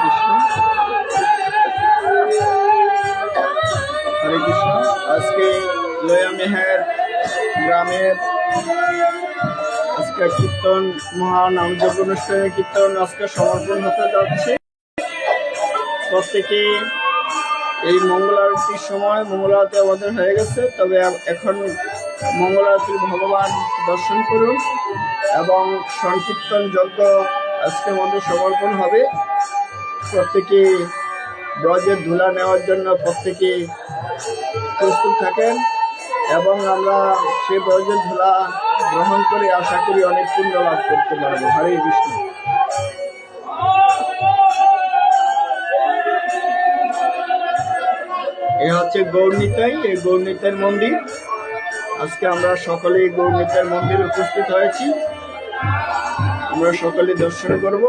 কৃষ্ণ, হরে কৃষ্ণ। আজকে লয়ামেহের গ্রামের আজকে কীর্তন মহানামযজ্ঞ অনুষ্ঠানে কীর্তন আজকে সমর্পণ হতে যাচ্ছে। প্রত্যেকে এই মঙ্গল আরতির সময় মঙ্গল আরতি আমাদের হয়ে গেছে, তবে এখন মঙ্গল আরতির ভগবান দর্শন করুন এবং সংকীর্তন যজ্ঞ আজকে মধ্যে সমর্পণ হবে। প্রত্যেকে ব্রজের ধুলা নেওয়ার জন্য প্রত্যেকে প্রস্তুত থাকেন এবং আমরা সেই ব্রজের ধুলা গ্রহণ করে আশা করি অনেক পুণ্য লাভ করতে পারবো। হরে কৃষ্ণ। এ হচ্ছে গৌরনীতাই, এই গৌরনীতার মন্দির। আজকে আমরা সকলেই গৌরনীতার মন্দিরে উপস্থিত হয়েছি, আমরা সকলে দর্শন করব।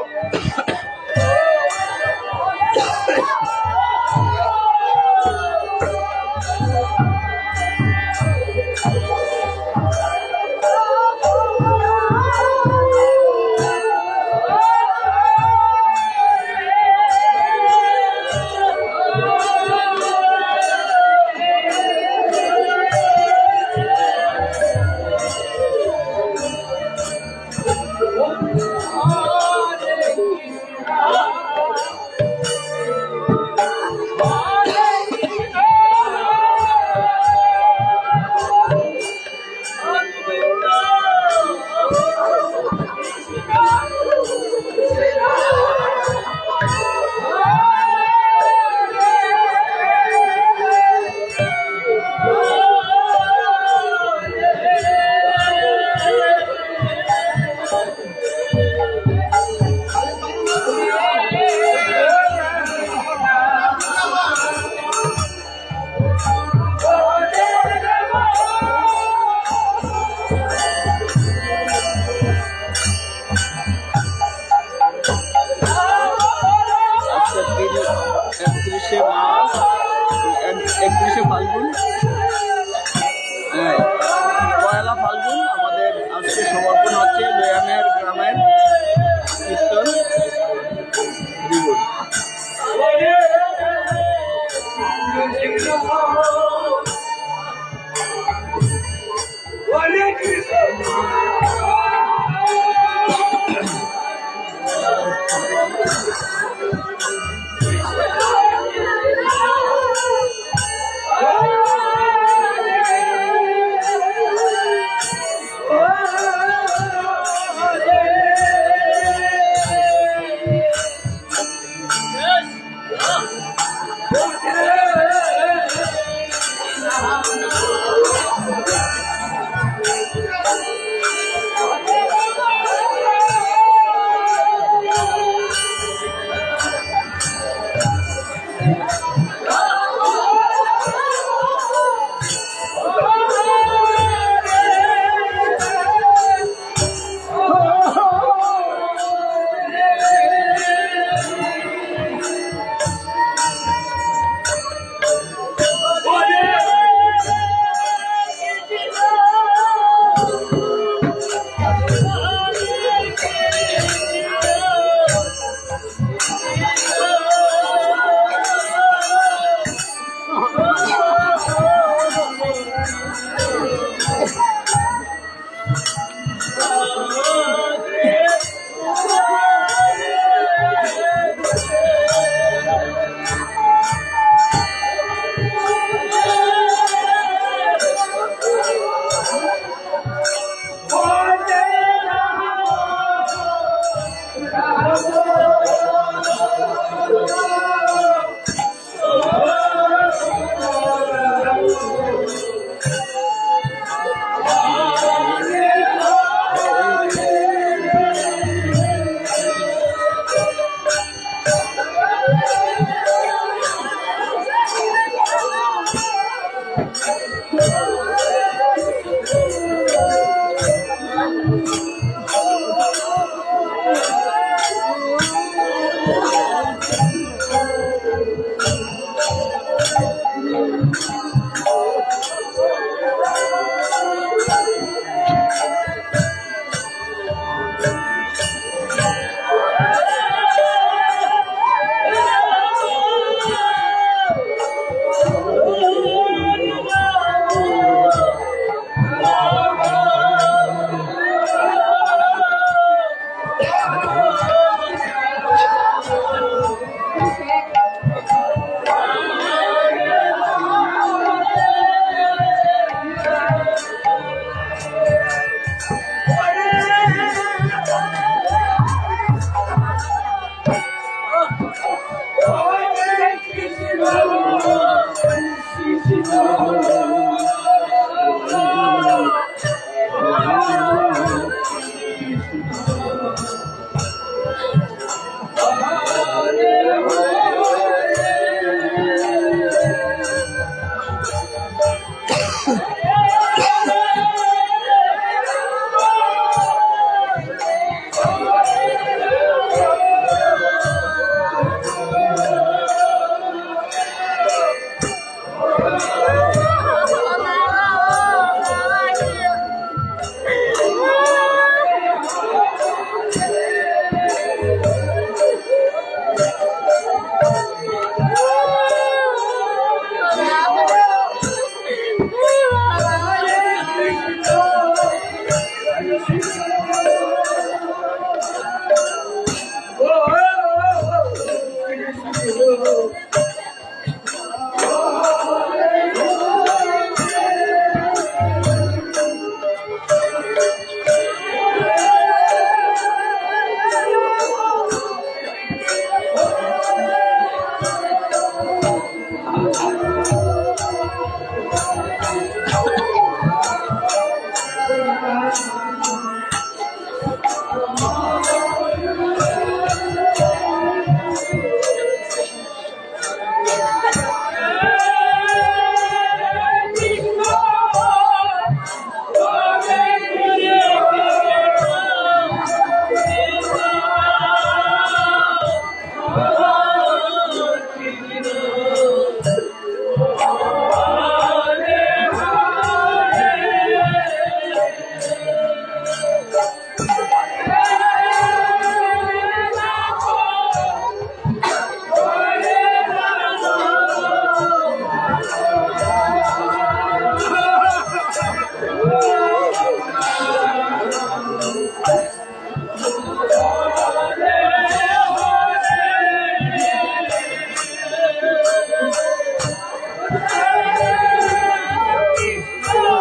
একত্রিশে ফাল্গুন, পয়লা ফাল্গুন আমাদের আজকে সমর্পণ হচ্ছে লয়ামের গ্রামের কীর্তন জীবন।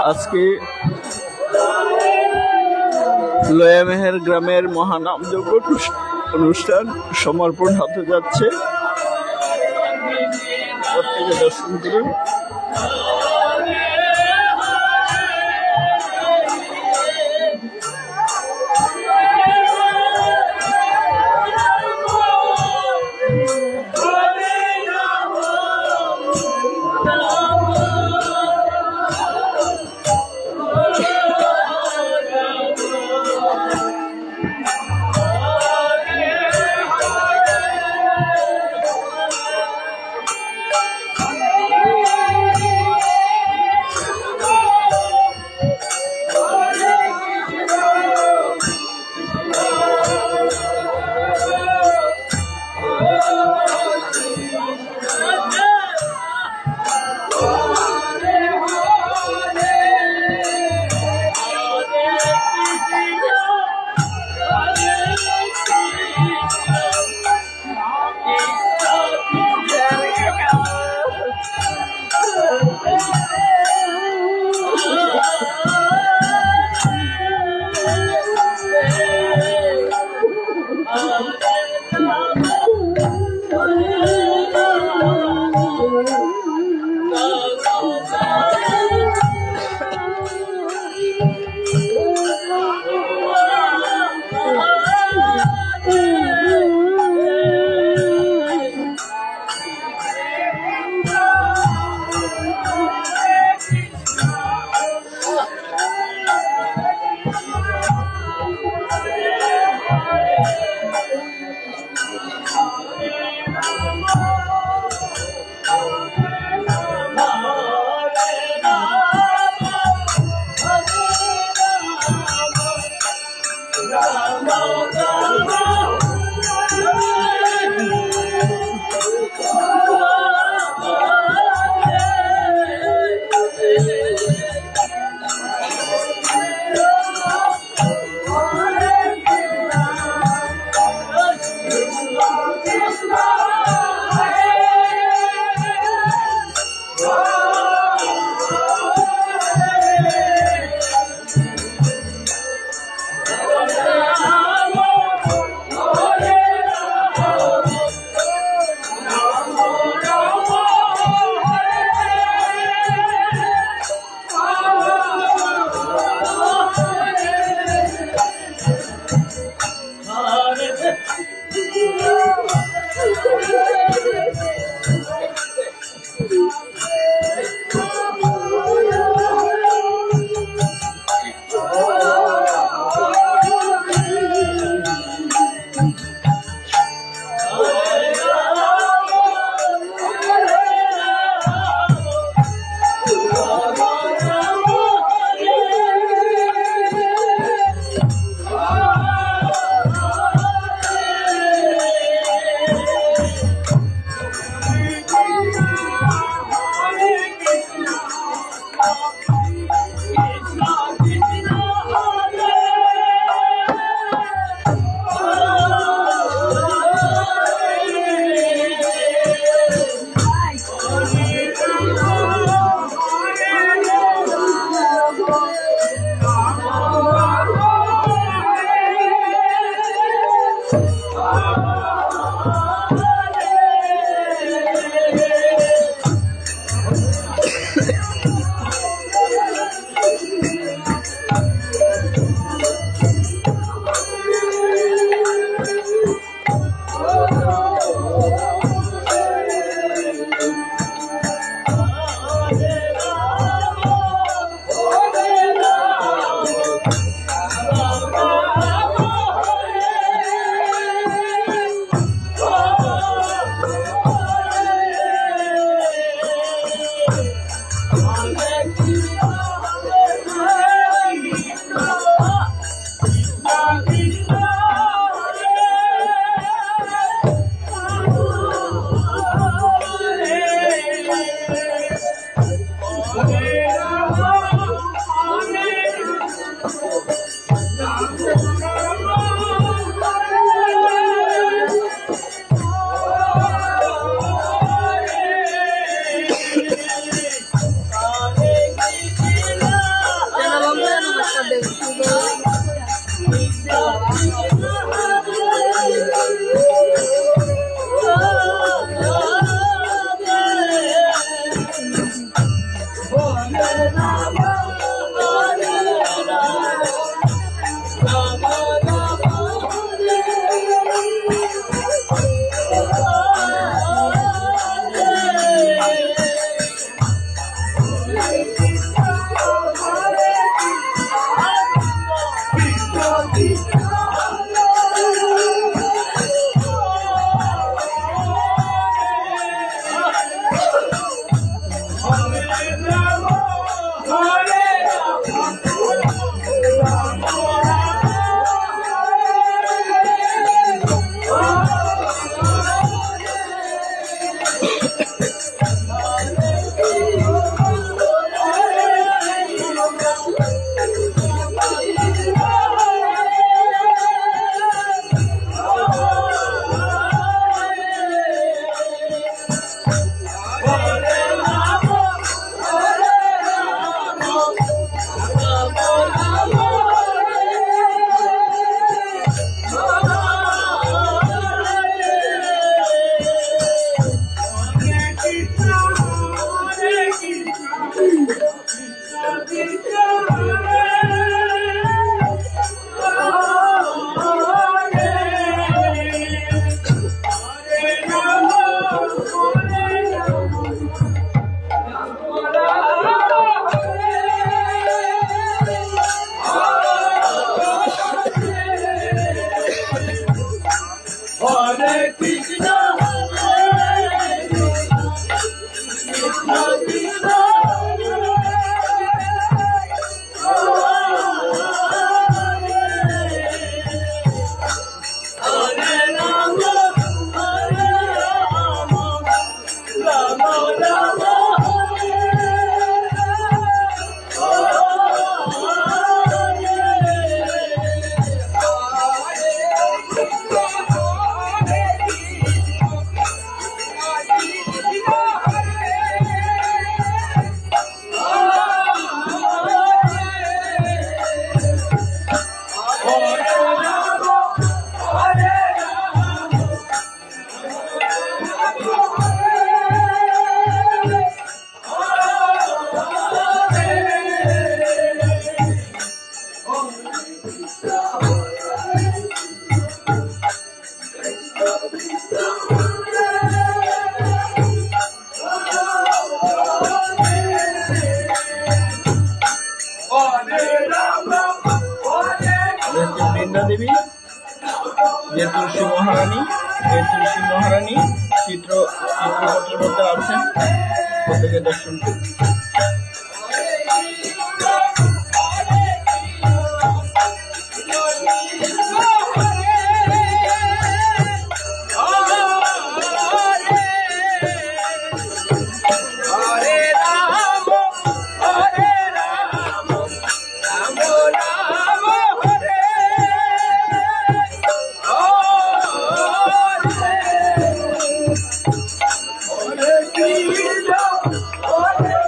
আজকে লয়ামেহের গ্রামের মহানামযজ্ঞ অনুষ্ঠান সমর্পণ হতে যাচ্ছে। প্রত্যেকে দর্শন করুন। Hare বৃন্দা দেবী, যে তুলসী মহারানী, এই তুলসী মহারানী চিত্রপটের মধ্যে আছেন, প্রত্যেকে দর্শন করুন। Hare Krishna, Hare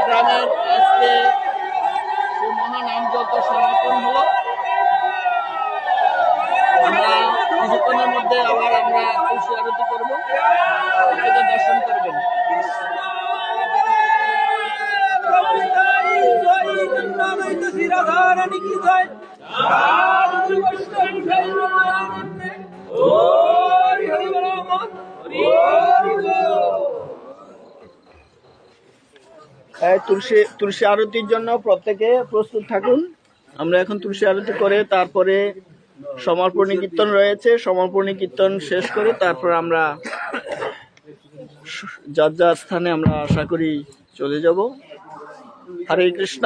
গ্রামের আজকে সে মহানাম যত সমাপন হলো। আমরা কিছুক্ষণের মধ্যে আবার আমরা তুলসী আরতি করবো, দর্শন করবেন। তুলসী আরতির জন্য প্রত্যেকে প্রস্তুত থাকুন। আমরা এখন তুলসী আরতি করে তারপরে সমর্পণী কীর্তন রয়েছে, সমর্পণী কীর্তন শেষ করে তারপর আমরা যার যার স্থানে আমরা আশা করি চলে যাব। হরে কৃষ্ণ।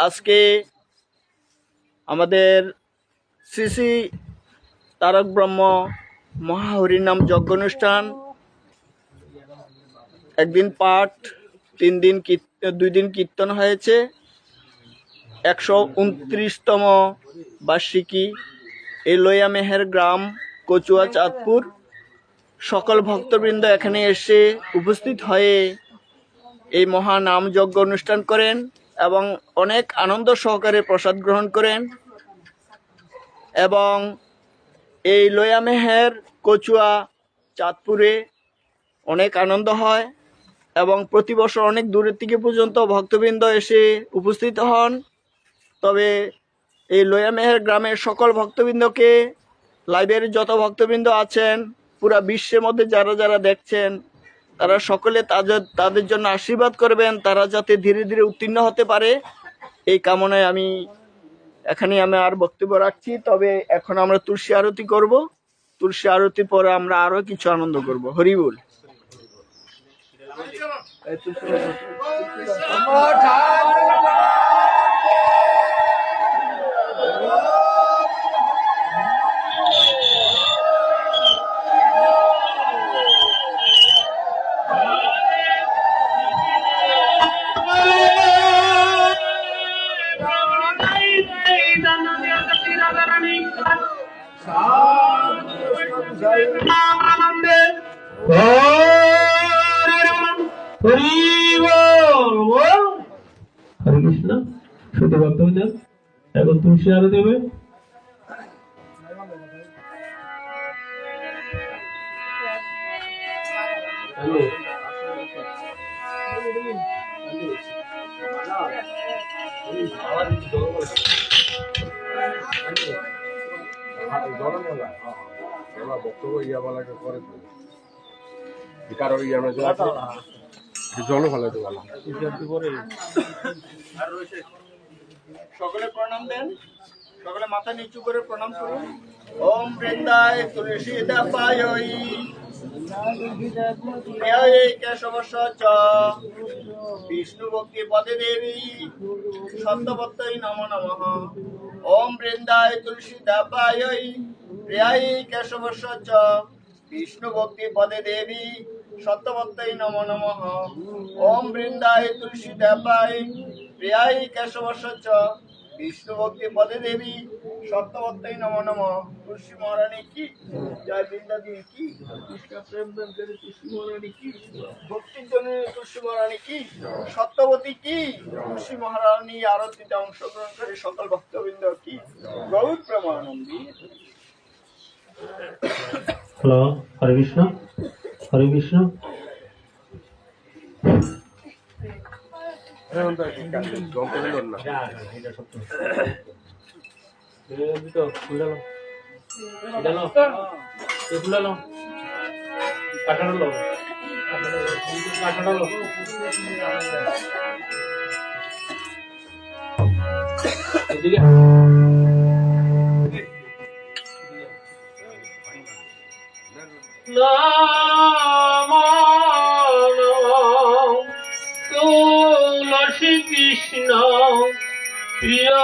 আজকে আমাদের শ্রী শ্রী তারক ব্রহ্ম মহাহরিনাম যজ্ঞ অনুষ্ঠান, একদিন পাঠ, 2 দিন কীর্তন হয়েছে। 129তম বার্ষিকী এই লইয়ামেহের গ্রাম কচুয়া চাঁদপুর। সকল ভক্তবৃন্দ এখানে এসে উপস্থিত হয়ে এই মহানাম যজ্ঞ অনুষ্ঠান করেন এবং অনেক আনন্দ সহকারে প্রসাদ গ্রহণ করেন। এবং এই লইয়ামেহের কচুয়া চাঁদপুরে অনেক আনন্দ হয় এবং প্রতি বছর অনেক দূরের থেকে পর্যন্ত ভক্তবৃন্দ এসে উপস্থিত হন। তবে এই লইয়ামেহের গ্রামের সকল ভক্তবৃন্দকে, লাইভের যত ভক্তবৃন্দ আছেন, পুরা বিশ্বের মধ্যে যারা যারা দেখছেন, তারা সকলে তাদের জন্য আশীর্বাদ করবেন, তারা যাতে ধীরে ধীরে উত্তীর্ণ হতে পারে এই কামনায় আমি আর বক্তব্য রাখছি। তবে এখন আমরা তুলসী আরতি করব। তুলসী আরতির পরে আমরা আরো কিছু আনন্দ করব। হরি বল। হরে কৃষ্ণ। শুধু বক্তব্য এখন তুলসী আরতি দেবে। বক্তব্য ইয়াবালাকে করে কারো আমরা জল ভালো তো ভালো। সকলে প্রণাম দেন, সকলে মাথা নিচু করে প্রণাম করুন। ওম বৃন্দায় তুলসী দেবায় কেশবস্য চ বিষ্ণু ভক্তি পদে দেবী সত্যবত্তৈ নমো নমঃ। ওম বৃন্দায় তুলসী দেবায় প্রিয়ায় কেশবস্য চ বিষ্ণু ভক্তি পদে দেবী সত্যবত্তৈ নমো নমঃ। ওম বৃন্দায় তুলসী দেবায় প্রিয়ায় কেশবস্য চ বিষ্ণু ভক্তি পদে দেবী সত্যবত্তৈ নমো নমঃ। তুলসী মহারানী কি জয়, বৃন্দাদেবী কি, কৃষ্ণ প্রেম করে তুলসী মহারানী কি, ভক্তির জন্য তুলসী মহারানী কি, সত্যবতী কি, তুলসী মহারানী আরতিতে অংশগ্রহণ করে সকল ভক্তবৃন্দ কি, গৌর প্রেমানন্দী। হ্যালো, হরে কৃষ্ণ। হরে কৃষ্ণ। তুলসী কৃষ্ণ প্রিয়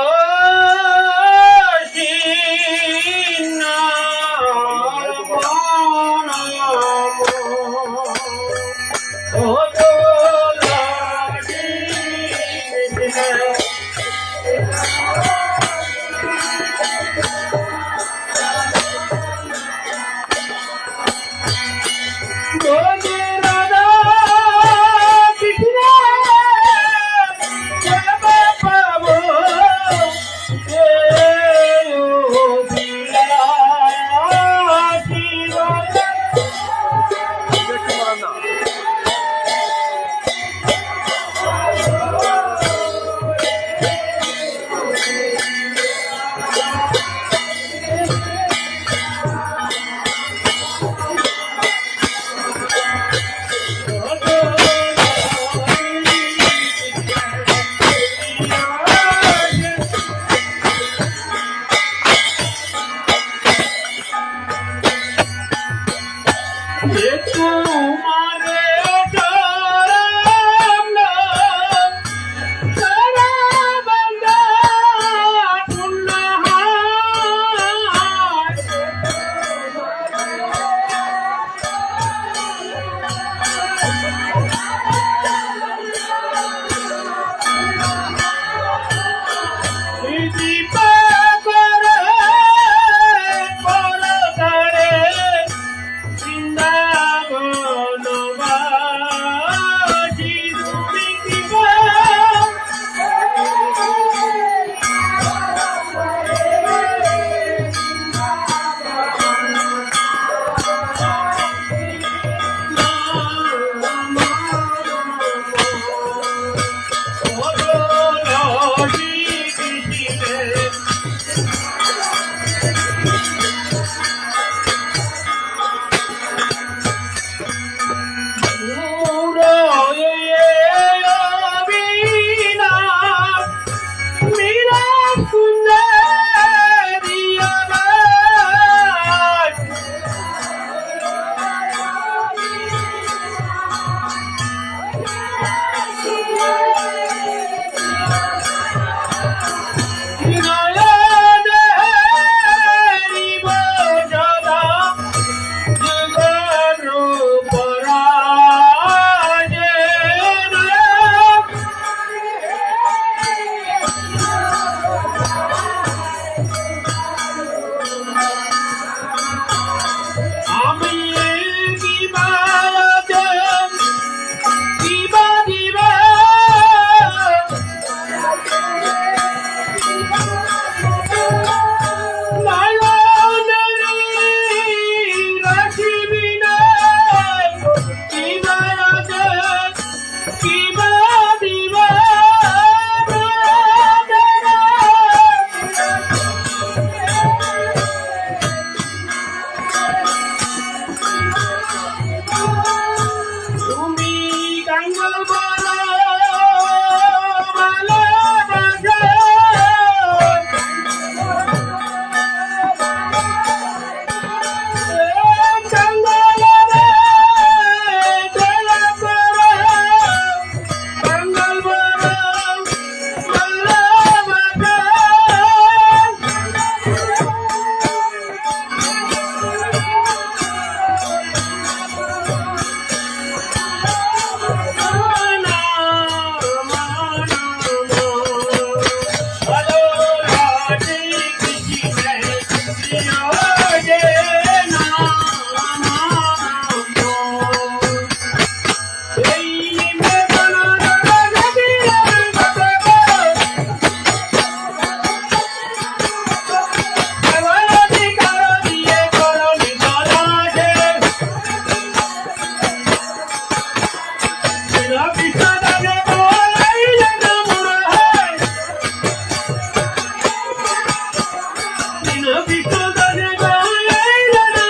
বিষ্ণুদানে গায়ে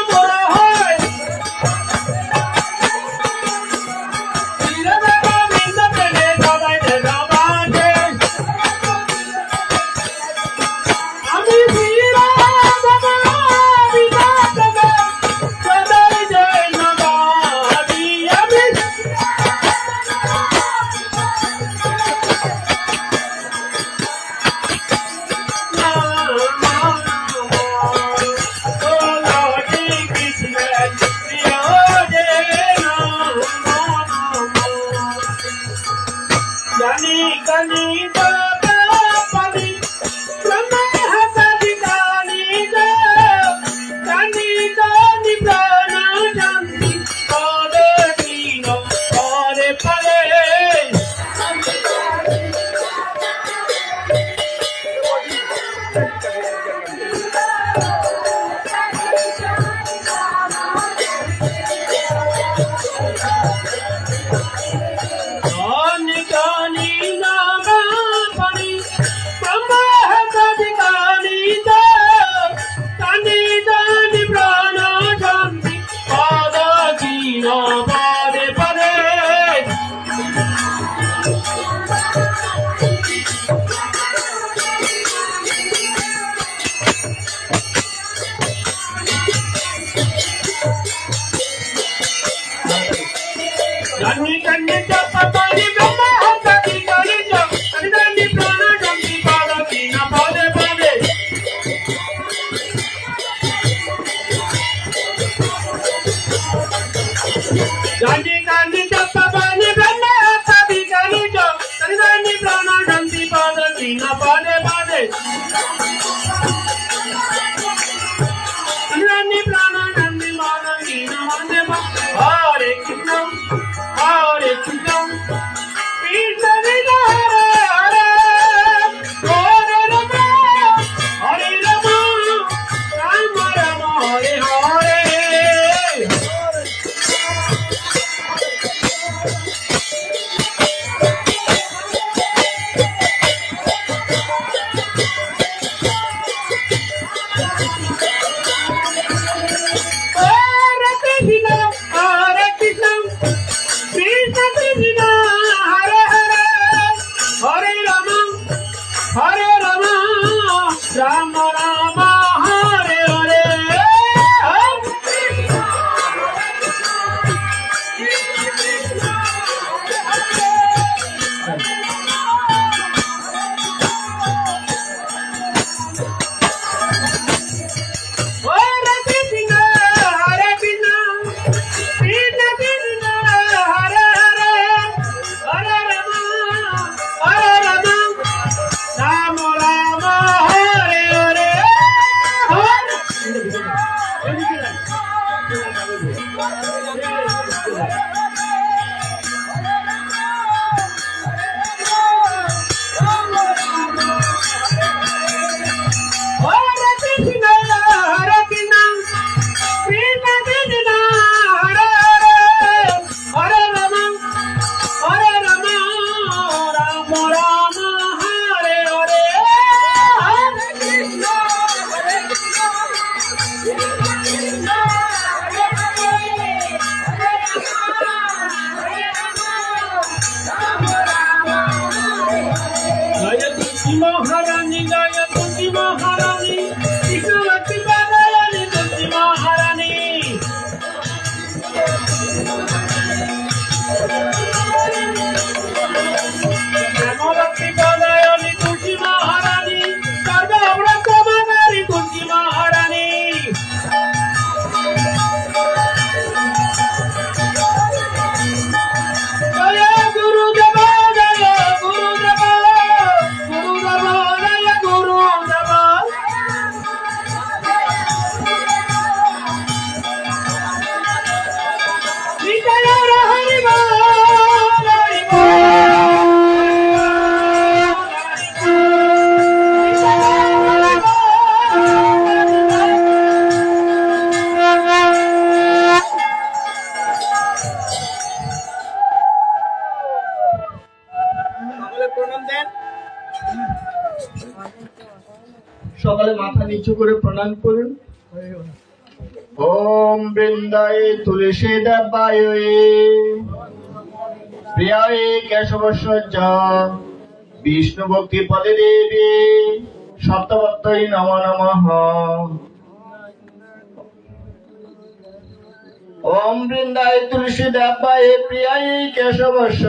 বড় হয় গোবিন্দ প্রেমে সবাই সবাই আমি সদাই জয় নবাবি আমি জানি কানি পানি ব্রহ্মা হাতি কানি কানি কানি প্রাণ শান্তি পদে দীন পদে পদে কানি কানি নামা পানি ব্রহ্মা হাতি কানি কানি কানি প্রাণ শান্তি পদে দীন পদে পদে জানি কানি পানি ব্রহ্মা হাতি কানি কানি প্রাণ শান্তি পদে দীন পদে পদে জানি কানি পানি ব্রহ্মা হাতি কানি কানি প্রাণ শান্তি পদে দীন পদে পদে জানি প্রাণ শান্তি পদে দীন পদে পদে হরে কৃষ্ণ হরে কৃষ্ণ কৃষ্ণ কৃষ্ণ হরে হরে হরে রাম হরে রাম মাথা নিচু করে প্রণাম করুন। ওম বৃন্দায় তুলসী দেবায় প্রিয়ায় কেশবস্য বিষ্ণু ভক্তি পদে দেবী সপ্তবত্তই নমো নমঃ। ওম বৃন্দায় তুলসী দেবায় প্রিয়ায় কেশবস্য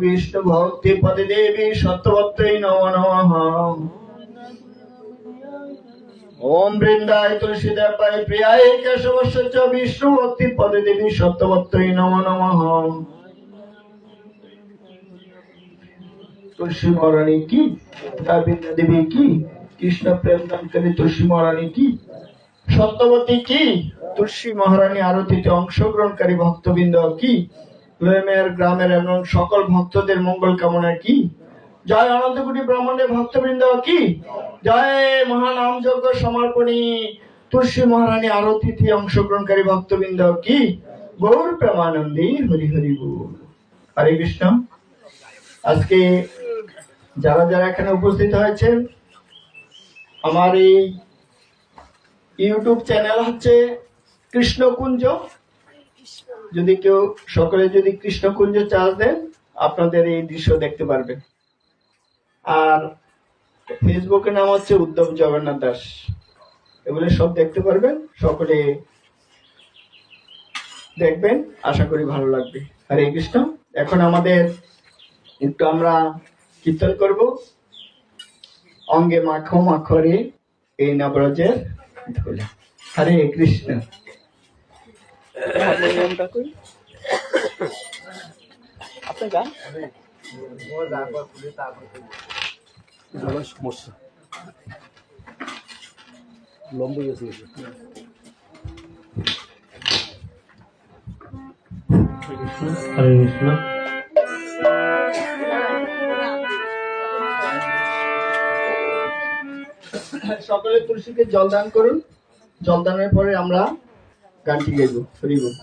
বিষ্ণু ভক্তি পদে দেবী সপ্তবত্তই নমো নমঃ। ওম বৃন্দায় তুলসী দেবায় প্রিয়ায় কেশবস্য বিষ্ণু ভক্তি পদে দেবী সপ্তবত্তই নমো নমঃ। তুলসী মহারানী কি, গোবিন্দা দেবী কি, কৃষ্ণ প্রেম দানকারী তুলসী মহারানী কি, সত্যবতী কি, তুলসী মহারানী আরতিতে অংশগ্রহণকারী ভক্তবৃন্দ কি, প্রেমের গ্রামের এবং সকল ভক্তদের মঙ্গল কামনা কি, জয় অনন্তকোটি ব্রহ্মাণ্ডের ভক্তবৃন্দ কি, জয় মহানাম যজ্ঞ সমর্পণী তুলসী মহারানী আরতিতে অংশগ্রহণকারী ভক্তবৃন্দ কি, গৌর প্রেমানন্দী হরি হরি বল। হরে কৃষ্ণ। আজকে যারা যারা এখানে উপস্থিত হয়েছেন, আমার এই ইউটিউব চ্যানেল হচ্ছে কৃষ্ণকুঞ্জ। যদি কেউ সকলে যদি কৃষ্ণকুঞ্জ চার্জ দেন আপনাদের এই দৃশ্য দেখতে পারবেন। আর ফেসবুকের নাম হচ্ছে উদ্ধব জগন্নাথ দাস, এগুলো সব দেখতে পারবেন। সকলে দেখবেন, আশা করি ভালো লাগবে। হরে কৃষ্ণ। এখন আমাদের একটু আমরা কীর্তন করব। অঙ্গে মাখো মাখরে এই নবরজের ধুলা। হরে কৃষ্ণ। আপনার গান সমস্যা লম্বা গেছে। হরে কৃষ্ণ। সকলে তুলসীকে জল দান করুন। জল দানের পরে আমরা গানটি গাইব। হরি বল।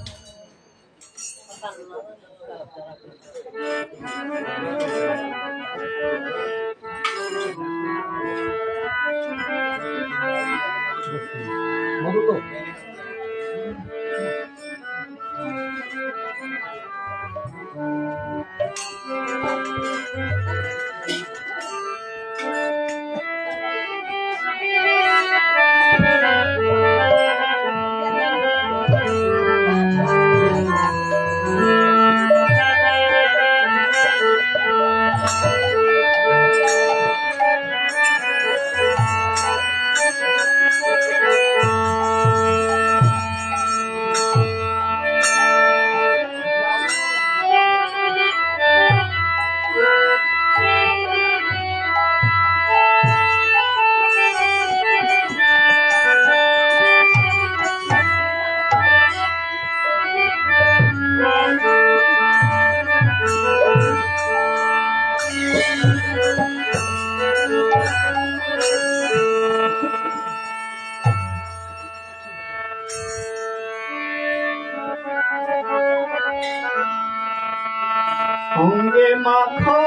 অঙ্গে মাখো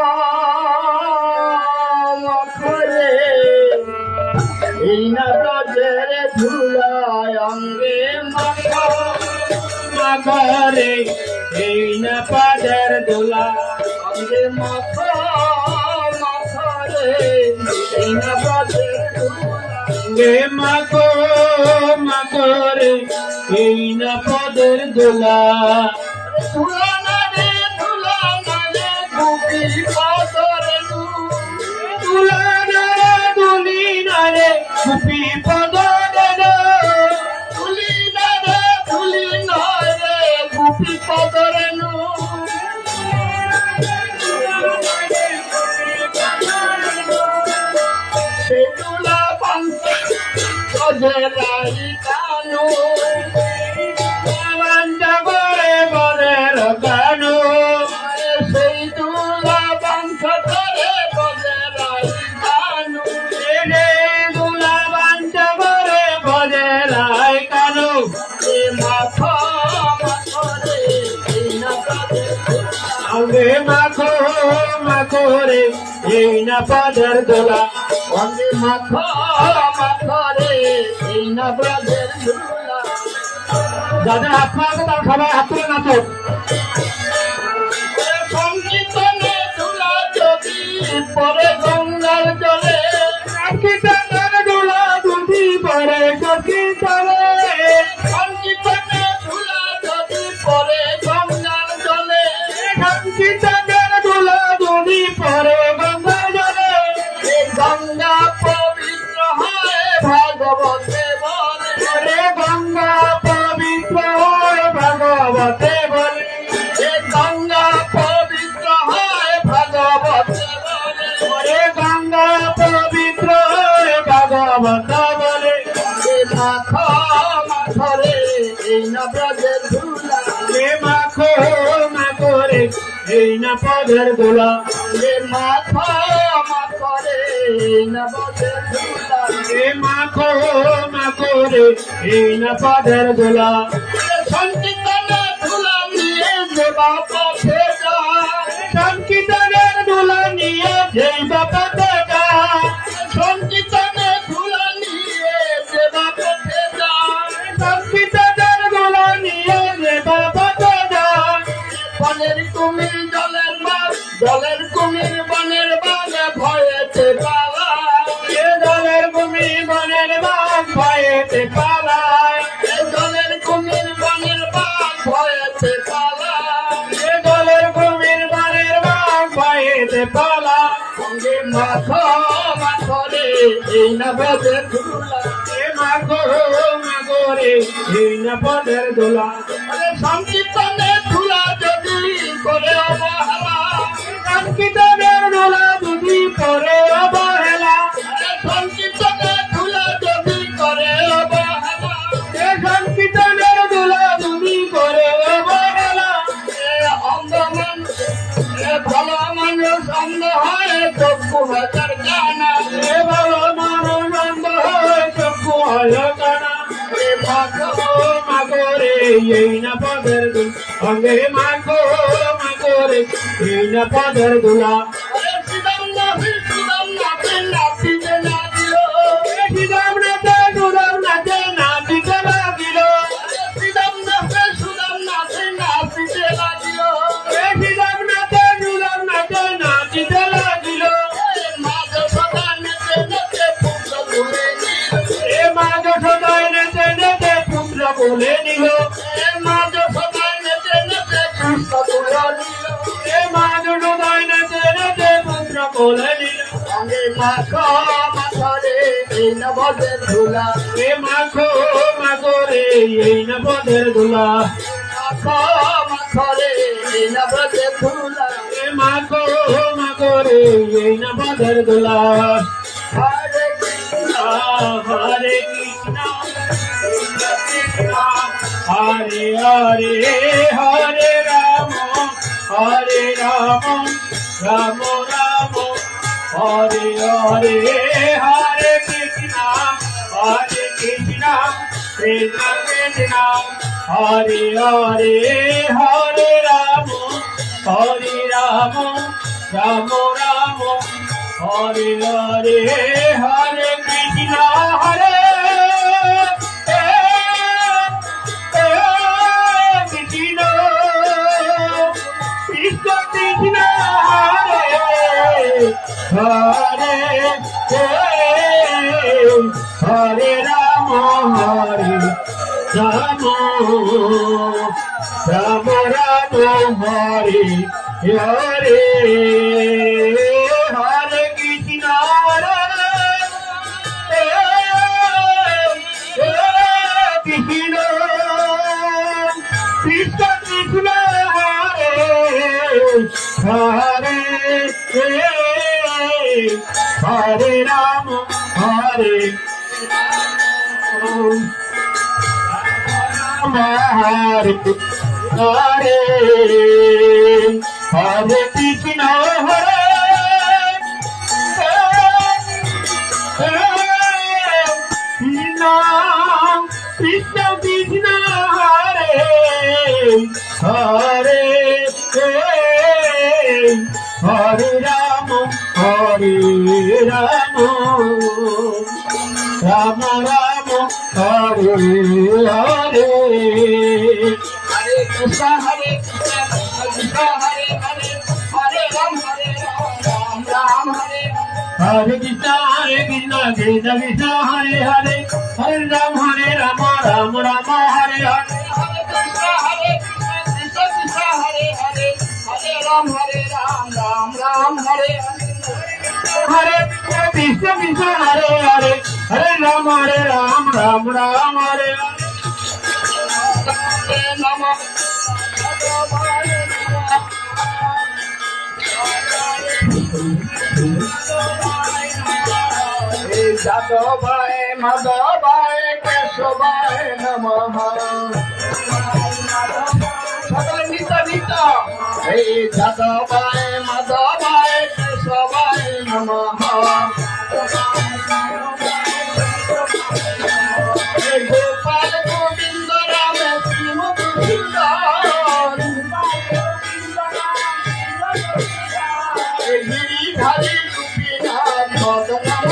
মাখরে এই না ব্রজের ধুলায়। অঙ্গে মাখো মাখরে এই না পাদের দোলা। অঙ্গে মাখো মাখরে এই না ব্রজের ধুলা। অঙ্গে মাখো মাখরে এই না পাদের দোলা। ধুলা না রে গোপী পদরে তুলারে তুলি নারে গুপি পদরে তুলি না রে গোপী পদরে সে তুলা পাঞ্চাই কানু করে বরের গানো। সেই তুলা পাঞ্চারে বজরাই কানু রে দুলা বাঞ্চ করে বজেরাই কানো। মাথা মাথরে এই না অঙ্গে মাখো মাখরে এই না পাদের দোলা। অঙ্গে মাথা মাথা না ব্রজের ধুলা। যাদের হাত পা আছে তারা সবাই হাত তুলে নাচো। সংকীর্তনে ধুলা যদি পরে গঙ্গার জলে, সংকীর্তনের ধুলা যদি পড়ে সংকীর্তনে, সংকীর্তনে ধুলা যদি পরে গঙ্গার জলে, সংকীর্তনের ধুলা যদি পড়ে গঙ্গা জলে, এই গঙ্গা পবিত্র হয় ভাগবতে বলে। ওরে গঙ্গা পবিত্র হয় ভাগবতে বলে, এই গঙ্গা পবিত্র হয় ভাগবতে বলে। ওরে গঙ্গা পবিত্র হয় ভাগবত বলে। এই মাখো মাখরে এই না ব্রজের ধুলা, এ মাখো মাখরে এই না পদের দোলা, এই মাখো মাখরে এই না ব্রজের ধুলা। এ মাখো মাখরে এই না পদের দোলা। সংকীর্তনে ধুলা নিয়ে যে বাপে যায়, সংকীর্তনের দোলা নিয়ে যেই বাপাতে যায়, সংকীর্তনে ধুলা নিয়ে যে বাপে যায়, সংকীর্তনের দোলা নিয়ে যে বাপাতে যায়, বনের কুমির জলের মাছ, জলের কুমির বনের বাগে ভয়েতে পালায়, এ জলের ভূমি বনের বাঘ ভয়েতে পালায়, এ জলের কুমির বনের বাগ ভয়েতে পালায়। এ জলের ভূমির বনের বাঘ ভয়েতে পালায়। সঙ্গে মাখো মাখরে এই না ব্রজের ধুলা, এ মাগো মাগরে এই না পদের দোলা। সংকীর্তনে ধুলা যদি করে অবহেলা, সংকীর্তনের দোলা যদি পরে অবহেলা, সংকীর্তনে ধুলা যদি করে অবহেলা, এ সংকীর্তনের দোলা যদি করে অবহেলা, এ অন্ধ মানুষ, এ ভালো মানুষ অন্ধ হয় চক্ষু হাজার জানা, এ ভালো মানুষ অন্ধ হয় চক্ষু হয় কানা। এ মাখো মাগরে এই না পদের দোলা, অঙ্গে মাগো মাগরে এই না পদের দোলা। শ্রীরাম নাথে নাচিতে লাগিল, শ্রীরাম নাচে সুরাম নাচে নাচিতে লাগিল, শ্রীরাম নাথে নাচিতে লাগিল। শ্রীরাম নাচে সুরাম নাচে নাচিতে লাগিল। মাঝ সদা নেচে নেচে পুত্র তুলে নিল, এ মা যশোদায় নেচে নেচে পুত্র বলে নিল, মাঝ সদা নেচে নেচে কৃষ্ণ তুলে নিল। এ মা যশোদায় নেচে নেচে পুত্র বলে নিল। সঙ্গে মাখো মাখরে এই নবদের ধুলা, এ মাখো মাগরে এই না পদের দোলা, মাখো মাখরে এই নবদের ধুলা। এ মাখো মাগরে এই না পদের দোলা। হরে কৃষ্ণ হরে কৃষ্ণ হরে হরে হরে রাম হরে রাম রাম রাম হরে হরে হরে কৃষ্ণ কৃষ্ণ কৃষ্ণ হরে হরে হরে রাম রাম রাম হরে হরে হরে কৃষ্ণ হরে কৃষ্ণ কৃষ্ণ কৃষ্ণ হরে হরে হরে রাম রাম রাম রাম হরে হরে হরে কৃষ্ণ হরে কৃষ্ণ কৃষ্ণ কৃষ্ণ হরে হরে হরে রাম হরে হরে হরে হরে কৃষ্ণ হরে কৃষ্ণ কৃষ্ণ কৃষ্ণ হরে হরে হরে রাম রাম রাম রাম হরে হরে হরে কৃষ্ণ হরে কৃষ্ণ কৃষ্ণ হরে হরে হরে রাম রাম রাম হরে হরে কৃষ্ণ কৃষ্ণ কৃষ্ণ হরে হরে হরে রাম রাম রাম হরে হরে হরে কৃষ্ণ কৃষ্ণ কৃষ্ণ হরে হরে হরে রাম রাম হরে হরে কৃষ্ণ কৃষ্ণ হরে হরে হরে রাম রাম হরে নমঃ যাদবায় মাধবায় কেশবায় নমঃ সকলে নিত নিত এই যাদবায় মাধবায় কেশবায় নমঃ এই গোপাল গোবিন্দ রাম শ্রীমতী সুন্দর এই গিরিধারী গোপীনাথ ভদ্রনাথ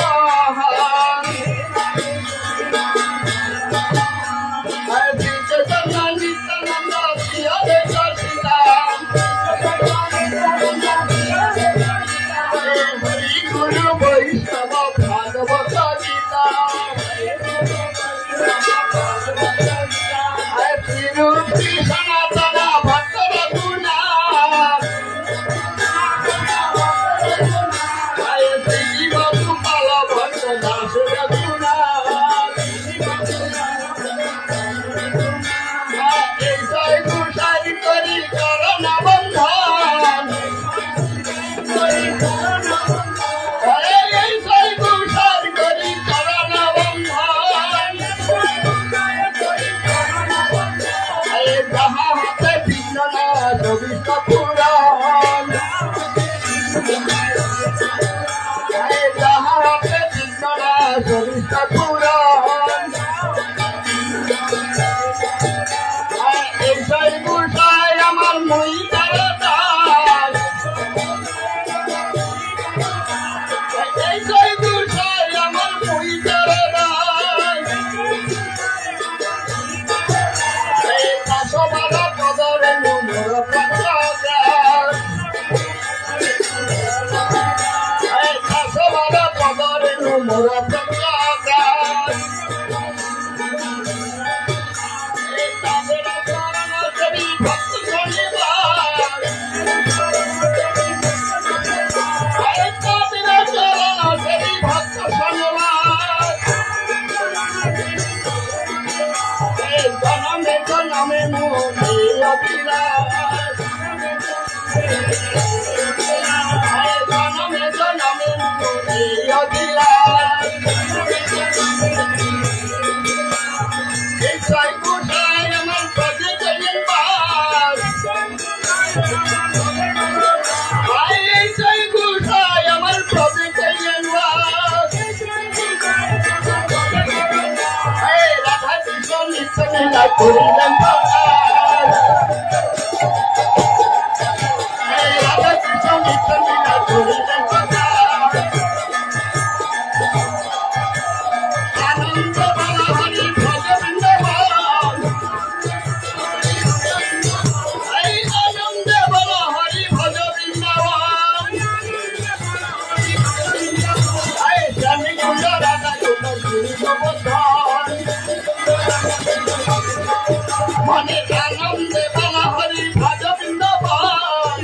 আমার মই আমার মই কাশবালা পদরে মোর কাশবালা পদরে মোর নামে মোহে অভিলাষ নামে মোহে অভিলাষ এই ছয় কোথায় আমার পদে গেলেন বাস এই ছয় কোথায় আমার পদে গেলেন বাস রাধা কৃষ্ণ নিত্য লীলা করিলেন রাধা কৃষ্ণ নিত্য লীলা করিলেন আনন্দ বালা হরি ভজ বৃন্দাবন এই আনন্দ বালা হরি ভজ বৃন্দাবন এই স্বামী কুণ্ড রাধা কুণ্ড শ্রী গোবর্ধন মনে আনন্দে বালা হরি ভজ বৃন্দাবন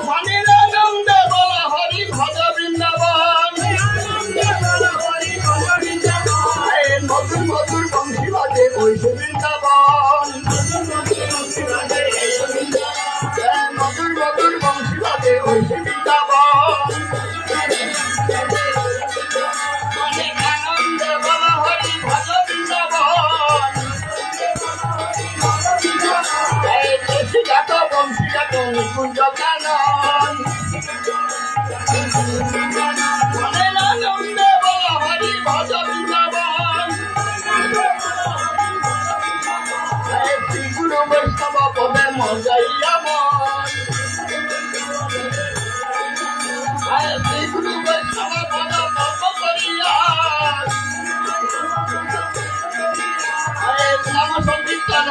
মনে আনন্দে বালা হরি ভজ বৃন্দাবন মধুর মধুর বংশী বাজে ওইসে বৃন্দাবন মধুর মধুর বংশী বাজে ওইসে বৃন্দাবন মনে আনন্দে বালা হরি ভজ বৃন্দাবন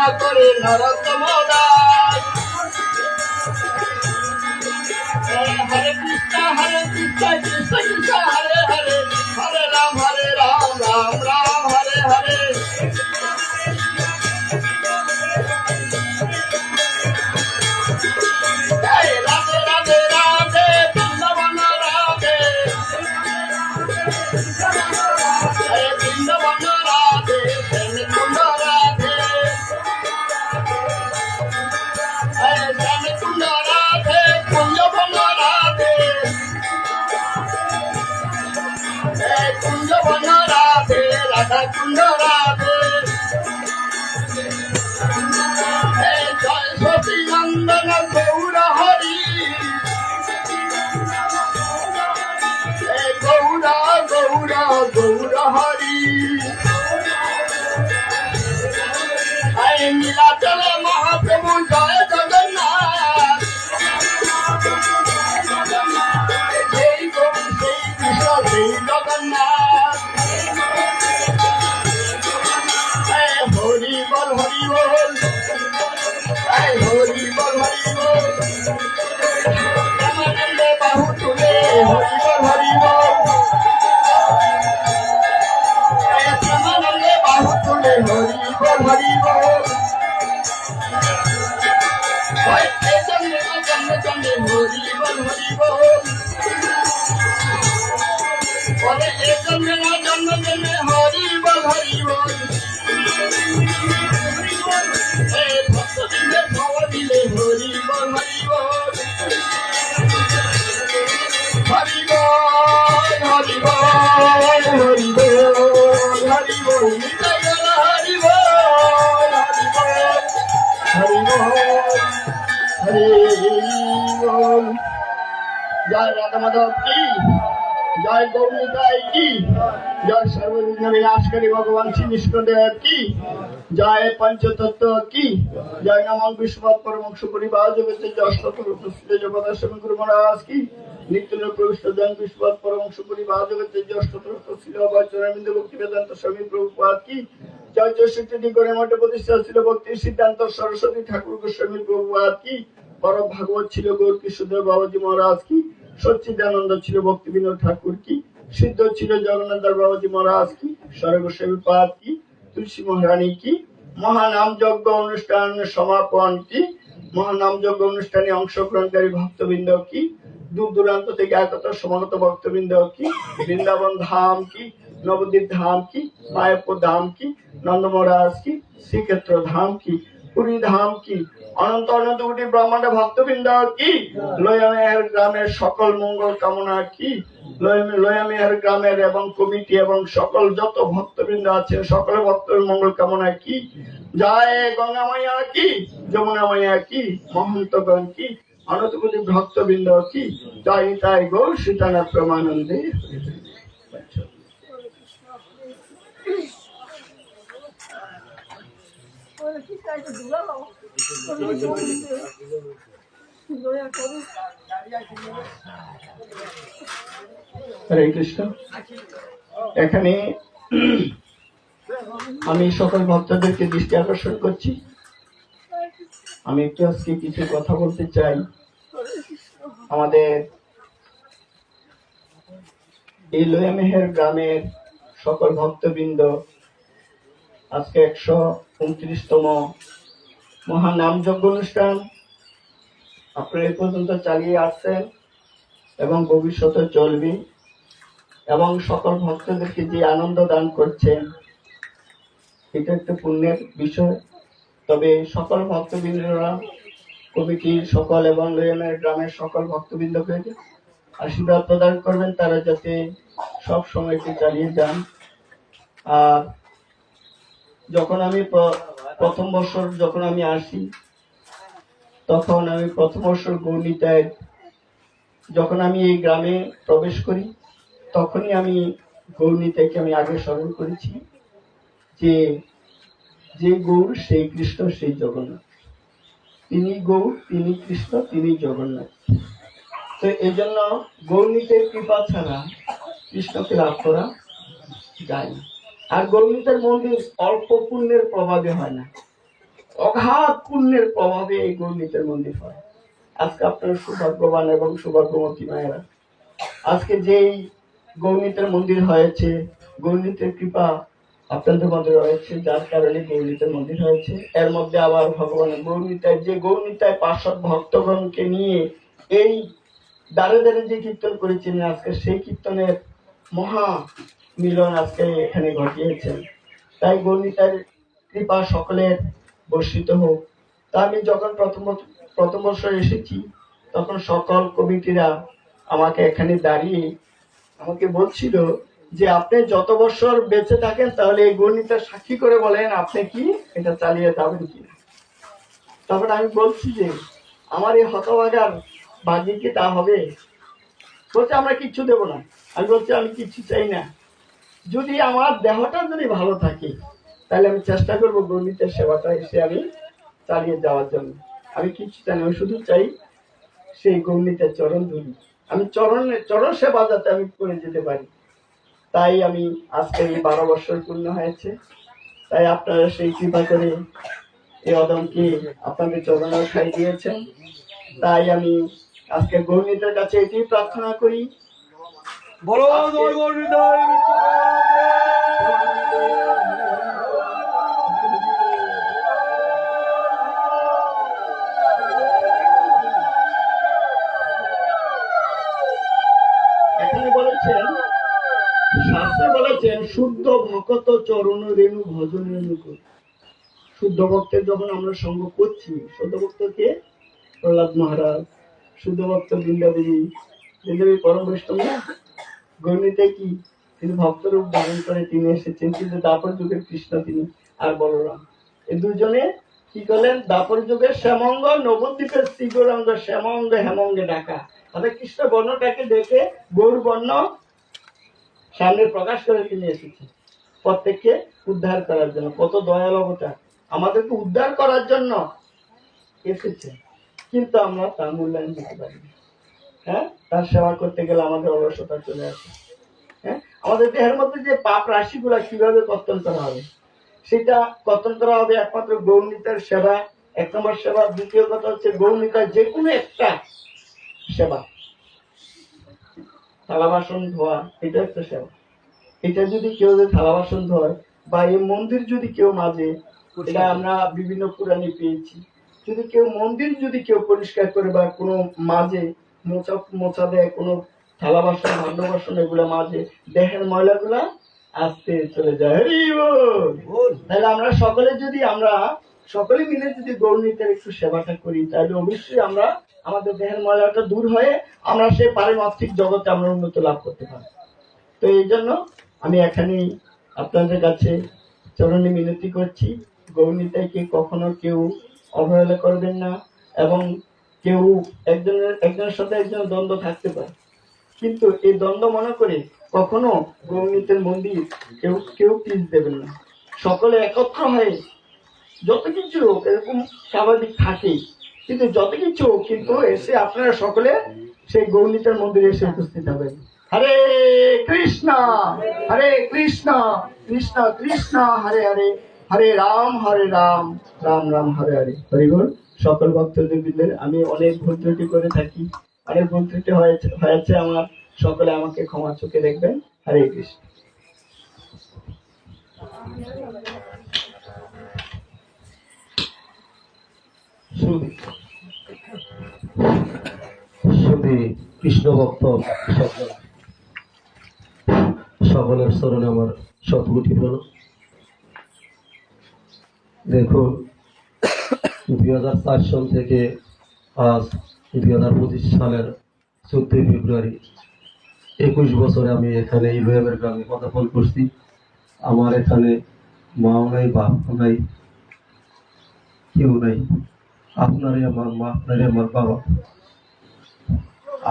রচনা করে নরোত্তম দাস। হরে কৃষ্ণ কৃষ্ণ কৃষ্ণ হরে হরে, হরে রাম রাম রাম হরে হরে। রাধে রাধে রাধে বৃন্দাবন রাধে, বৃন্দাবন রাধে শ্যামকুণ্ড রাধে, শ্যামকুণ্ড রাধে কুঞ্জবন রাধে, কুঞ্জবন রাধে রাধা কুণ্ড রাধে। জয় সতী নন্দন গৌর হরি, গৌর গৌর গৌর হরি। নীলাচল মহাপ্রভু জয় জগন্নাথ, সেই গৌর সেই কৃষ্ণ সেই জগন্নাথ। হরি বল হরি বল, হরি বল হরি বল। রামানন্দে বাহু তুলে হরি বল হরি বল, রামানন্দে বাহু তুলে হরি বল হরি বল। চন্দ্রে চন্দ্রে চন্দ্রে হরি বল হরি বল। চন্দ্রে জন্ম জন্মে হরি বল হরি বল। ভক্তবৃন্দের ভাব দিলে হরি বল হরি বল। হরি বল হরি বল হরি বল হরি বল, হরি বল হরি বল হরি বল হরি বল। জয় রাধা মাধব কি, জয় গৌরীতাই কি, জয় সর্ববিঘ্ন বিনাশকারী ভগবান শ্রী বিষ্ণুদেব কি, জয় পঞ্চতত্ত্ব কি, জয় নম বিশ্বপাদ পরমংশ পরিবার জগতে জগদাশ্রম গুরু মহারাজ কি, নিত্য প্রবিষ্ট জয় বিশ্বপাদ পরমংশ পরিবার জগতে ছিল বৈচরণবিন্দু ভক্তি বেদান্ত স্বামী প্রভুপাদ কি, জয় চৌষট্টি করে মঠে প্রতিষ্ঠা ছিল ভক্তি সিদ্ধান্ত সরস্বতী ঠাকুর গোস্বামী প্রভুপাদ কি, পরম ভাগবত ছিল গৌর কৃষ্ণদেব বাবাজি মহারাজ কি, সচ্চিদানন্দ ছিল ভক্তি বিনোদ ঠাকুর কি, সিদ্ধ ছিল জগন্নাথ বাবাজি মহারাজ কি, সর্বস্বামী পাদ কি, তুলসী মহারানী কি, মহানাম যজ্ঞ অনুষ্ঠান সমাপন কি, মহানাম যজ্ঞ অনুষ্ঠানে অংশগ্রহণকারী ভক্তবৃন্দ কি, দূর দূরান্ত থেকে আগত সমাগত ভক্তবৃন্দ কি, বৃন্দাবন ধাম কি, নবদ্বীপ ধাম কি, মায়াপুর ধাম কি, নন্দ মহারাজ কি, শ্রীক্ষেত্র ধাম কি, পুরী ধাম কি, অনন্ত অনন্ত কোটি ব্রহ্মাণ্ড ভক্তবৃন্দ কি, লয়ামের গ্রামের সকল মঙ্গল কামনা কি, লয়ামের গ্রামের এবং কমিটি এবং সকল যত ভক্তবৃন্দ আছেন সকল ভক্তের মঙ্গল কামনা কি, জয় গঙ্গা মাইয়া কি, যমুনা মাইয়া কি, মহন্তগণ কি, অনন্ত কোটি ভক্তবৃন্দ কি, জয় তাই গৌর সীতানাথ প্রেমানন্দে। হরে কৃষ্ণ। এখানে আমি সকল ভক্তদেরকে দৃষ্টি আকর্ষণ করছি, আমি একটু আজকে কিছু কথা বলতে চাই। আমাদের এই লয়ামেহের গ্রামের সকল ভক্তবৃন্দ আজকে 129তম মহানাম যজ্ঞ অনুষ্ঠান আপনারা এই পর্যন্ত চালিয়ে আসছেন এবং ভবিষ্যতে চলবে, এবং সকল ভক্তদেরকে যে আনন্দ দান করছেন এটা একটা পুণ্যের বিষয়। তবে সকল ভক্তবৃন্দরা, কমিটির সকল এবং লয়ামের গ্রামের সকল ভক্তবৃন্দকে আশীর্বাদ প্রদান করবেন, তারা যাতে সব সময়টি চালিয়ে যান। আর যখন আমি প্রথম বছর যখন আমি আসি, তখন আমি প্রথম বছর গৌরনীতায় যখন আমি এই গ্রামে প্রবেশ করি, তখনই আমি গৌরনীতাকে আমি আগে স্মরণ করেছি যে যে গৌর সেই কৃষ্ণ সেই জগন্নাথ, তিনি গৌর তিনি কৃষ্ণ তিনি জগন্নাথ। তো এই জন্য গৌরনীতের কৃপা ছাড়া কৃষ্ণকে লাভ করা যায় না। আর গৌরনীতের মন্দির অল্প পুণ্যের প্রভাবে হয় না, অগাধ পুণ্যের প্রভাবে এই গৌরনীতের মন্দির হয়। আজকে আপনারা সৌভাগ্যবান এবং সৌভাগ্যবতী মায়েরা, আজকে যেই গৌরনীতের মন্দির হয়েছে, গৌরনীতের কৃপা আপনাদের মধ্যে রয়েছে, যার কারণে গৌরনীতের মন্দির হয়েছে। এর মধ্যে আবার ভগবানের গৌরনীতায়, যে গৌরনীতায় পার্শ্বদ ভক্তগণকে নিয়ে এই দাঁড়ে দাঁড়ে যে কীর্তন করেছেন, আজকে সেই কীর্তনের মহা মিলন আজকে এখানে ঘটিয়েছেন। তাই গৌরনীতার কৃপা সকলের বর্ষিত হোক। তা আমি যখন প্রথম বছর এসেছি, তখন সকল কমিটিরা আমাকে এখানে দাঁড়িয়ে আমাকে বলছিল যে আপনি যত বছর বেঁচে থাকেন তাহলে এই গণিতের সাক্ষী করে বলেন আপনি কি এটা চালিয়ে যাবেন কিনা। তখন আমি বলছি যে আমার এই হতভাগার ভাগ্যে কি তা হবে? বলছে আমরা কিচ্ছু দেব না। আমি বলছি আমি কিচ্ছু চাই না, যদি আমার দেহটা যদি ভালো থাকে তাহলে আমি চেষ্টা করবো গণিতের সেবাটা এসে আমি চালিয়ে যাওয়ার জন্য। আমি কিছু চাই না, আমি শুধু চাই সেই গণিতের চরণ ধরি, আমি চরণ সেবা যাতে আমি করে যেতে পারি। তাই আমি আজকে এই 12 বছর পূর্ণ হয়েছে। তাই আপনারা সেই কৃপা করে এই অদমকে আপনাদের চরণে খাই দিয়েছেন। তাই আমি আজকে গৌরনীতের কাছে এটি প্রার্থনা করি, বলো জয় গৌরীদার। এখানে বলেছেন, শাস্ত্রে বলেছেন শুদ্ধ ভক্ত চরণ রেণু ভজন রেণু করি। শুদ্ধ ভক্তের যখন আমরা সঙ্গ করছি, শুদ্ধ ভক্তকে প্রহ্লাদ মহারাজ, শুদ্ধ ভক্ত বৃন্দাদেবী, বৃন্দাদেবী পরম বৈষ্ণব না, গণিতে কি তিনি ভক্তরূপ ধারণ করে তিনি এসেছেন, কিন্তু দাপর যুগের কৃষ্ণ তিনি আর বলরাম, এই দুজনে কি করলেন? দাপর যুগের শ্যামঙ্গ, নবদ্বীপের শ্রীগৌরাঙ্গ, শ্যামঙ্গ হেমঙ্গে ডাকা, অর্থাৎ কৃষ্ণ বর্ণটাকে দেখে গৌর বর্ণ সামনে প্রকাশ করে তিনি এসেছেন প্রত্যেককে উদ্ধার করার জন্য। কত দয়াল অবতার, আমাদেরকে উদ্ধার করার জন্য এসেছে, কিন্তু আমরা তার মূল্যায়ন দিতে পারি না। হ্যাঁ, তার সেবা করতে গেলে আমাদের অলসতা চলে আসে। হ্যাঁ, আমাদের দেহের মধ্যে যে পাপ রাশিগুলা কিভাবে কর্তন করা হবে, সেটা কর্তন করা হবে একমাত্র গৌরনীতার সেবা, 1 নম্বর সেবা। দ্বিতীয় কথা হচ্ছে গৌরনীতার যে কোনো একটা সেবা, থালা বাসন ধোয়া, এটা একটা সেবা। এটা যদি কেউ থালা বাসন ধোয় বা এই মন্দির যদি কেউ মাজে, এটা আমরা বিভিন্ন পুরাণে পেয়েছি, যদি কেউ মন্দির যদি কেউ পরিষ্কার করে বা কোনো মাঝে মোছা দেয়, কোনো থালা বাসন ভাণ্ড বাসন এগুলা মাঝে, দেহের ময়লাগুলা আস্তে চলে যায়। হরি বল। তাহলে আমরা সকলে মিলে যদি গৌরনীতের একটু সেবাটা করি, তাহলে অবশ্যই আমরা আমাদের দেহের ময়লাটা দূর হয়ে আমরা সেই পারমার্থিক জগতে আমরা উন্নতি লাভ করতে পারি। তো এই জন্য আমি এখানেই আপনাদের কাছে চরণে মিনতি করছি, গৌরনীতাকে কখনো কেউ অবহেলা করবেন না। এবং কেউ একজনের সাথে একজনের দ্বন্দ্ব থাকতে পারে, কিন্তু এই দ্বন্দ্ব মনে করে কখনো গৌরনীতের মন্দির কেউ পিস দেবেন না। সকলে একত্র হয়ে যত কিছু এরকম স্বাভাবিক থাকেই, কিন্তু যত কিছু কিন্তু এসে আপনারা সকলে সেই গৌরনীতের মন্দিরে এসে উপস্থিত হবেন। হরে কৃষ্ণ কৃষ্ণ কৃষ্ণ হরে হরে, হরে রাম রাম রাম হরে হরে। হরিবল। সকল ভক্তদের আমি অনেক ভুল ত্রুটি করে থাকি, অনেক ভুল ত্রুটি হয়েছে আমার, সকলে আমাকে ক্ষমা চোখে দেখবেন। হরে কৃষ্ণ। শুধু কৃষ্ণ ভক্ত সকলের স্মরণে আমার শতকোটি প্রণাম। দেখুন, 2004 সাল থেকে আজ 2025 সালের 14 ফেব্রুয়ারি 21 বছরে আমি এখানে ইব্রাহিমের গ্রামে পদার্পণ করছি। আমার এখানে মাও নাই, বাপ নাই, কেউ নাই। আপনারই আমার মা, আপনারই আমার বাবা।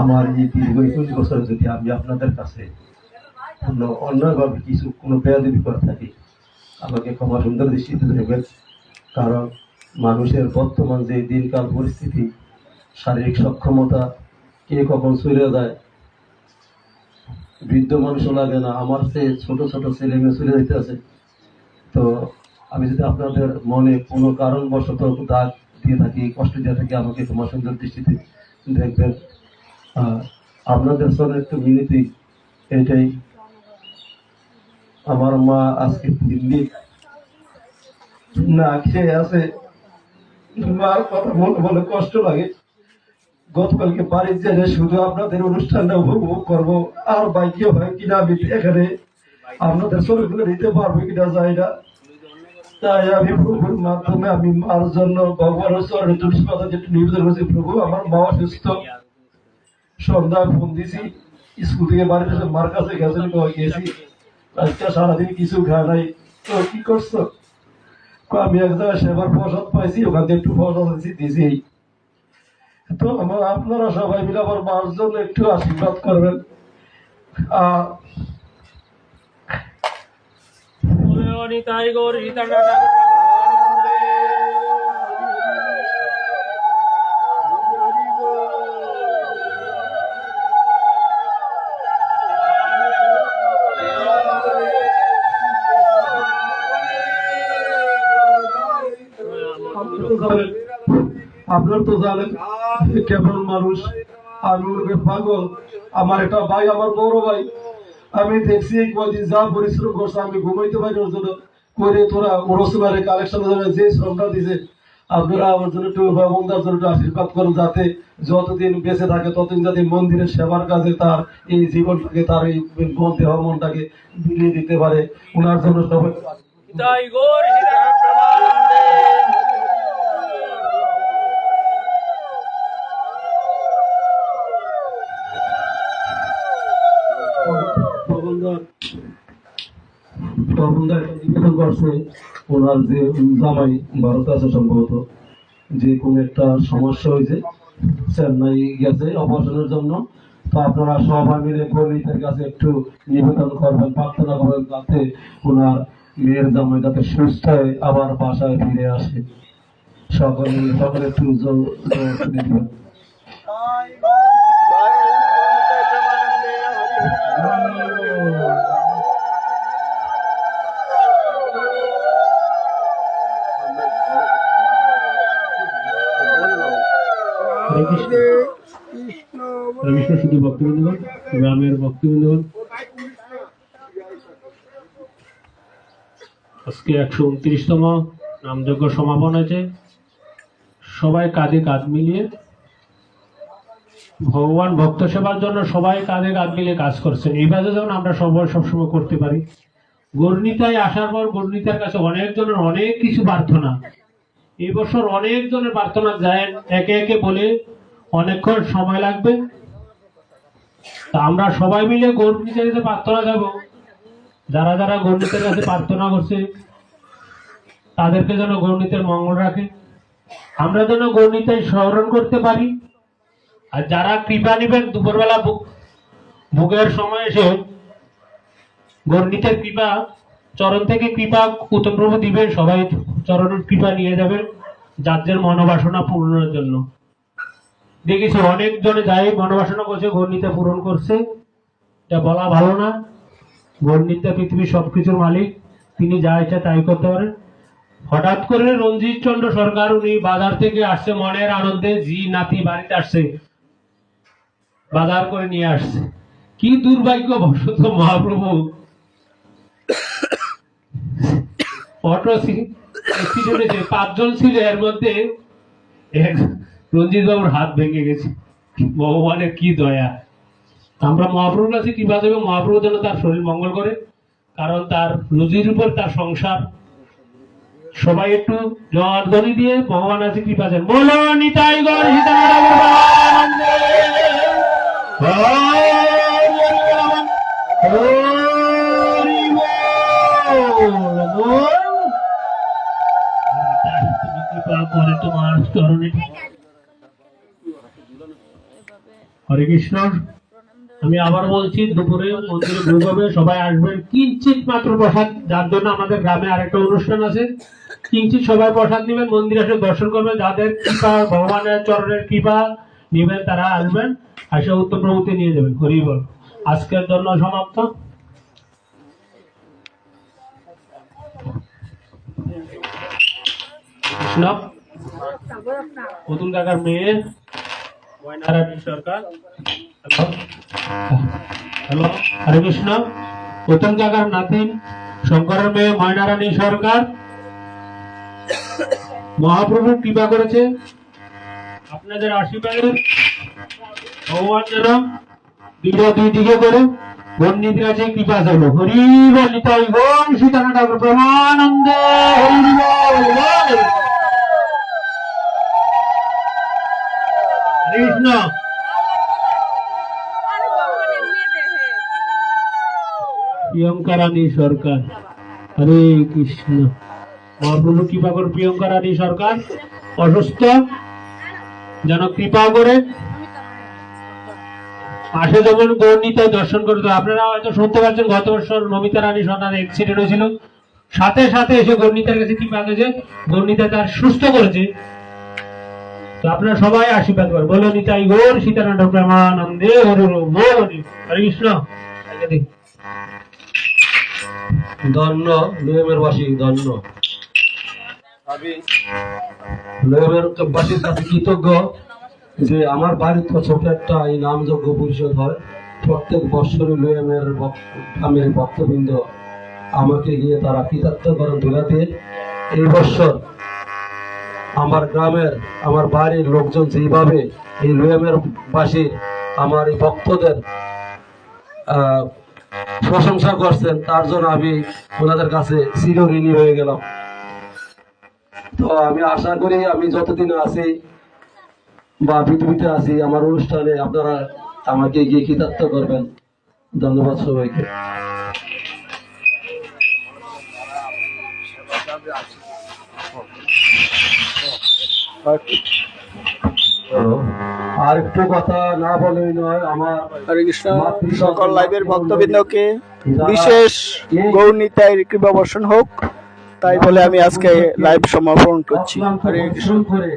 আমার এই দীর্ঘ 21 বছর যদি আমি আপনাদের কাছে অন্যভাবে কোনো বেয়াদবি করে থাকি, আমাকে ক্ষমা সুন্দর দৃষ্টিতে দেখবেন। কারণ মানুষের বর্তমান যে দিনকাল পরিস্থিতি, শারীরিক সক্ষমতা কে কখন চলে যায়, বৃদ্ধ মানুষও লাগে না, আমার চেয়ে ছোট ছোট ছেলে মেয়ে চলে যেতে আছে। তো আমি যদি আপনাদের মনে কোনো কারণবশত দাগ দিয়ে থাকি, কষ্ট দিয়ে থাকি, আমাকে তোমার সুন্দর দৃষ্টিতে দেখবেন। আপনাদের সঙ্গে একটু মিলিতি এটাই। আমার মা আজকে 3 দিন না খেয়ে আছে, মার কথা বলে বলে কষ্ট লাগে। গতকালকে বাড়ির জেনে শুধু আপনাদের অনুষ্ঠানটা উপভোগ করবো, আর বাইকে হয় কিনা আমি এখানে আপনাদের ছবিগুলো নিতে পারবো কিনা যায় না। তাই আমি প্রভুর মাধ্যমে আমি মার জন্য ভগবানের চরণে তুলসী পাতা যেটা নিবেদন করেছি। প্রভু, আমার মা অসুস্থ, সন্ধ্যায় ফোন দিছি, স্কুল থেকে বাড়িতে এসে মার কাছে গেছি, আজকে সারাদিন কিছু খায় নাই। তো কি করছো? আমি এক জায়গায় সেবার প্রসাদ পাইছি, ওখান থেকে একটু প্রসাদ দিছি। তো আপনারা সবাই মিলে আমার মার জন্য একটু আশীর্বাদ করবেন। নিতাই গৌর নিতাই আপনার তো জানেন কেমন মানুষ আমি, ওরকে পাগল। আমার একটা ভাই, আমার বড় ভাই, আমি দেখছি এই কদিন যা পরিশ্রম করছে, আমি ঘুমাইতে পারি ওর জন্য করে। তোরা ওরসুমারে কালেকশন যে শ্রমটা দিছে, আপনারা আমার জন্য একটু বন্ধার জন্য একটু আশীর্বাদ করুন, যাতে যতদিন বেঁচে থাকে ততদিন যাতে মন্দিরের সেবার কাজে তার এই জীবনটাকে, তার এই দেহ মনটাকে বিলিয়ে দিতে পারে। ওনার জন্য সবাই নিতাই গৌর নিতাই প্রেমানন্দে। নিবেদন করছে ওনার যে জামাই ভারত আছে সম্ভবত, যে কোনো একটা সমস্যা হয়েছে, চেন্নাই গেছে অপারেশনের জন্য। তো আপনারা সবাই মিলে গণিতের কাছে একটু নিবেদন করবেন, প্রার্থনা করবেন, যাতে ওনার মেয়ের জামাই যাতে সুস্থ হয়ে আবার বাসায় ফিরে আসে। সকলে একটু দিবেন। কৃষ্ণ শুধু ভক্তবৃন্দগণ, গ্রামের ভক্তবৃন্দগণ, আজকে 129তম নামযজ্ঞ সমাপন হয়েছে। সবাই কাঁধে কাঁধ মিলিয়ে ভগবান ভক্ত সেবার জন্য সবাই কাঁধে কাঁধ মিলিয়ে কাজ করছেন। এইভাবে যেমন আমরা সবসময় করতে পারি। গৌরনীতায় আসার পর গৌরনীতার কাছে অনেকজনের অনেক কিছু প্রার্থনা, এই বছর অনেকজনের প্রার্থনা যায়, একে একে বলে অনেকক্ষণ সময় লাগবে। তা আমরা সবাই মিলে গৌরনীতার কাছে প্রার্থনা যাব। যারা যারা গৌরনীতার কাছে প্রার্থনা করছে তাদেরকে যেন গৌরনীতের মঙ্গল রাখে, আমরা যেন গৌরনীতায় স্মরণ করতে পারি। আর যারা কৃপা নিবেন দুপুরবেলা ভোগের সময় এসে গৌরনীতের কৃপা চরণ থেকে কৃপা উত্তমপ্রভু দিবেন, সবাই চরণের কৃপা নিয়ে যাবেন যাদের মনোবাসনা পূরণের জন্য। দেখেছি অনেকজনে যাই মনোবাসনা করছে, গৌরনীতা পূরণ করছে। এটা বলা ভালো না। গৌরনীতা পৃথিবীর সবকিছুর মালিক, তিনি যা ইচ্ছা তাই করতে পারেন। হঠাৎ করে রঞ্জিত চন্দ্র সরকার উনি বাজার থেকে আসছে, মনের আনন্দে জি নাতি বাড়িতে আসছে, বাজার করে নিয়ে আসছে। কি দুর্ভাগ্যবশত মহাপ্রভু অটো অ্যাক্সিডেন্টে 5 জন ছিল, এর মধ্যে রঞ্জিত বাবুর হাত ভেঙে গেছে। ভগবানের কি দয়া! আমরা মহাপ্রভুর কাছে কৃপা দেবে, মহাপ্রভু যেন তার শরীর মঙ্গল করে, কারণ তার রুজির উপর তার সংসার। সবাই একটু জয়ধ্বনি দিয়ে ভগবান আছে কৃপা দেন। বলো নিতাই গৌর হিতানন্দে। তোমার চরণে হরে কৃষ্ণ। আমি আবার বলছি, দুপুরে মন্দিরে ভোগ হবে, সবাই আসবেন। কিঞ্চিত মাত্র প্রসাদ, যার জন্য আমাদের গ্রামে আরেকটা অনুষ্ঠান আছে, কিঞ্চিত সবাই প্রসাদ নেবেন, মন্দিরে এসে দর্শন করবেন। যাদের কৃপা ভগবানের চরণের কৃপা নেবেন তারা আসবেন, আসে উত্তম প্রভুতে নিয়ে যাবেন। হরি বল। আজকের জন্য সমাপ্ত। কৃষ্ণ পুতুল কাকার মেয়ে ময়না রানী সরকার। হ্যালো, হরে কৃষ্ণ। পুতুল কাকার নাতিন শঙ্করের মেয়ে ময়না রানী সরকার। মহাপ্রভু কৃপা করেছে, আপনাদের আশীর্বাদে ভগবান যেন দুই দিকে করে বন্দিদের কাছে কৃপা চাইল। হরি বল নিতাই গৌর সীতানাথ ঠাকুর প্রেমানন্দে হরি বল বল। হরে কৃষ্ণ। প্রিয়ঙ্কা রানী সরকার। হরে কৃষ্ণ। মহাপ্রভু কৃপা করে প্রিয়ঙ্কা রানী সরকার অসুস্থ, যেন কৃপা করে আসে যেমন গৌরনীতায় দর্শন করতে। আপনারা হয়তো শুনতে পাচ্ছেন গত বছর নমিতা রানী সন্তান অ্যাক্সিডেন্ট হয়েছিল, সাথে সাথে এসে গৌরনীতার কাছে কৃপা করেছে, গৌরনীতা তার সুস্থ করেছে। তো আপনারা সবাই আশীর্বাদ করেন। বলো নিতাই গৌর সীতানাথ প্রেমানন্দে হরি বল। হরে কৃষ্ণ। ধন্য লোয়েমের বাসী, ধন্য লোয়েমের বাসীর কাছে কৃতজ্ঞ যে আমার বাড়ির তো ছোট একটা এই নামযজ্ঞ পরিষদ হয়। প্রত্যেক বৎসরই লোয়েমের গ্রামের ভক্তবৃন্দ আমাকে গিয়ে তারা কৃতার্থকরণ ধুলাতে এই বৎসর আমার গ্রামের আমার বাড়ির লোকজন যেভাবে এই লোয়েমের বাসী আমার এই ভক্তদের প্রশংসা করছেন, তার জন্য আমি ওনাদের কাছে চিরঋণী হয়ে গেলাম। তো আমি আশা করি আমি যতদিন আছি বা পৃথিবীতে আছি আমার অনুষ্ঠানে আপনারা আমাকে গিয়ে কৃতার্থ করবেন। ধন্যবাদ সবাইকে। আর একটু কথা না বলেই নয়, আমার হরে কৃষ্ণ। সকল লাইভের ভক্তবৃন্দকে বিশেষ গৌরনীতায় কৃপা বর্ষণ হোক, তাই বলে আমি আজকে লাইভ সমাপন করছি। হরে কৃষ্ণ। করে